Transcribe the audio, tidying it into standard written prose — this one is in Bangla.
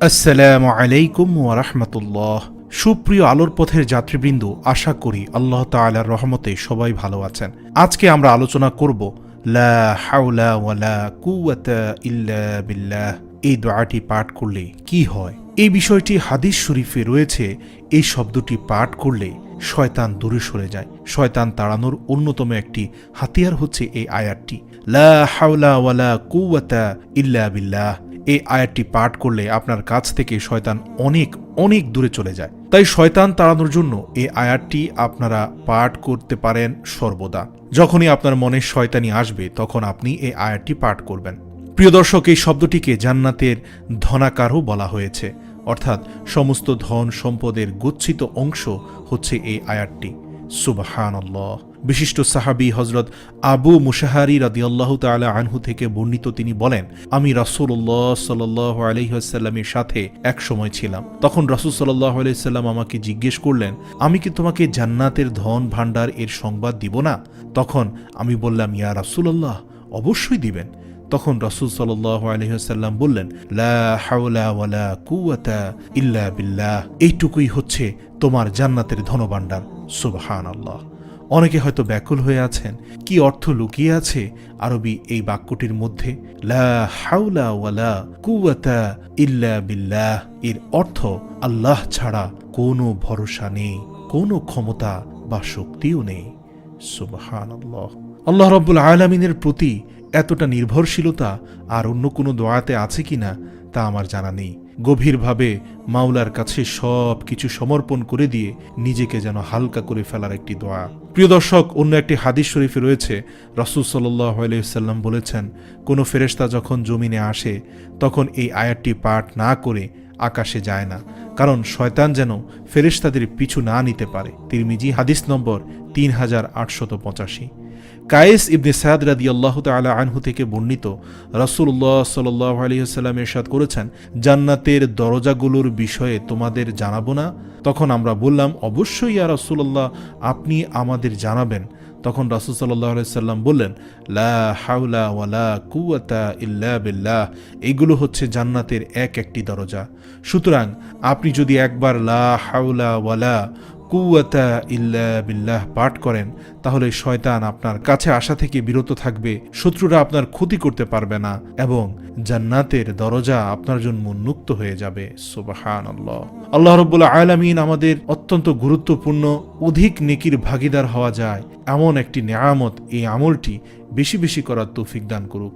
আসসালামু আলাইকুম ওয়া রাহমাতুল্লাহ। সুপ্রিয় আলোর পথের যাত্রীবৃন্দ, আশা করি আল্লাহ তাআলার রহমতে সবাই ভালো আছেন। আজকে আমরা আলোচনা করব লা হাওলা ওয়ালা কুওয়াতা ইল্লা বিল্লাহ। এই দোয়াটি পাঠ করলে কি হয়, এই বিষয়টি হাদিস শরীফে রয়েছে। এই শব্দটি পাঠ করলে শয়তান দূরে সরে যায়। শয়তান তাড়ানোর অন্যতম একটি হাতিয়ার হচ্ছে এই আয়াতটি, লা হাওলা ওয়ালা কুওয়াতা ইল্লা বিল্লাহ। এই আয়াতটি পাঠ করলে আপনার কাছ থেকে শয়তান অনেক অনেক দূরে চলে যায়। তাই শয়তান তাড়ানোর জন্য এই আয়াতটি আপনারা পাঠ করতে পারেন সর্বদা। যখনই আপনার মনে শয়তানি আসবে তখন আপনি এই আয়াতটি পাঠ করবেন। প্রিয় দর্শক, এই শব্দটিকে জান্নাতের ধনাকারও বলা হয়েছে, অর্থাৎ সমস্ত ধন সম্পদের গচ্ছিত অংশ হচ্ছে এই আয়াতটি। সুবহানাল্লাহ। বিশিষ্ট সাহাবী হযরত আবু মুশাহারি রাদিয়াল্লাহু তাআলা আনহু থেকে বর্ণিত, তিনি বলেন, আমি রাসূলুল্লাহ সাল্লাল্লাহু আলাইহি ওয়াসাল্লামের সাথে এক সময় ছিলাম। তখন রাসূল সাল্লাল্লাহু আলাইহি ওয়াসাল্লাম আমাকে জিজ্ঞেস করলেন, আমি কি তোমাকে জান্নাতের ধন ভাণ্ডার এর সংবাদ দিব না? তখন আমি বললাম, ইয়া রাসূলুল্লাহ, অবশ্যই দিবেন। তখন রাসূল সাল্লাল্লাহু আলাইহি ওয়াসাল্লাম বললেন, লা হাওলা ওয়ালা কুওয়াতা ইল্লা বিল্লাহ। এইটুকুই হচ্ছে তোমার জান্নাতের ধনভাণ্ডার। সুবহানাল্লাহ। অনেকে হয়তো ব্যাকুল হয়ে আছেন, কি অর্থ লুকিয়ে আছে আরবি এই বাক্যটির মধ্যে, লা হাওলা ওয়ালা কুওয়াতা ইল্লা বিল্লাহ। এর অর্থ আল্লাহ ছাড়া কোনো ভরসা নেই, কোনো ক্ষমতা বা শক্তিও নেই। সুবহানাল্লাহ। আল্লাহ রাব্বুল আলামিনের প্রতি এতটা নির্ভরশীলতা আর অন্য কোনো দোয়াতে আছে কিনা তা আমার জানা নেই। গভীরভাবে মাওলার কাছে সব কিছু সমর্পণ করে দিয়ে নিজেকে যেন হালকা করে ফেলার একটি দোয়া। প্রিয় দর্শক, অন্য একটি হাদিস শরীফে রয়েছে, রাসূল সাল্লাল্লাহু আলাইহি ওয়াসাল্লাম বলেছেন, কোনো ফেরেশতা যখন জমিনে আসে তখন এই আয়াতটি পাঠ না করে আকাশে যায় না, কারণ শয়তান যেন ফেরেশতাদের পিছু না নিতে পারে। তিরমিজি হাদিস নম্বর 3885। কায়েস ইবনে সাদ রাদিয়াল্লাহু তাআলা আনহু থেকে বর্ণিত, রাসূলুল্লাহ সাল্লাল্লাহু আলাইহি ওয়াসাল্লাম ইরশাদ করেছেন, জান্নাতের দরজাগুলোর বিষয়ে তোমাদের জানাবো না? তখন আমরা বললাম, অবশ্যই ইয়া রাসূলুল্লাহ, আপনি আমাদের জানাবেন। তখন রাসূল সাল্লাল্লাহু আলাইহি ওয়াসাল্লাম বললেন, লা হাওলা ওয়ালা কুওয়াতা ইল্লা বিল্লাহ। এগুলো হচ্ছে জান্নাতের এক একটি দরজা। সুতরাং আপনি যদি একবার লা হাওলা ওয়ালা কুওয়াতা ইল্লা বিল্লাহ পাঠ করেন, তাহলে শয়তান আপনার কাছে আসা থেকে বিরত থাকবে, শত্রুরা আপনার ক্ষতি করতে পারবে না এবং জান্নাতের দরজা আপনার জন্য উন্মুক্ত হয়ে যাবে। সুবহানাল্লাহ। আল্লাহ রাব্বুল আলামিন আমাদের অত্যন্ত গুরুত্বপূর্ণ অধিক নেকির ভাগীদার হওয়া যায় এমন একটি নেয়ামত, এই আমলটি বেশি বেশি করার তৌফিক দান করুক।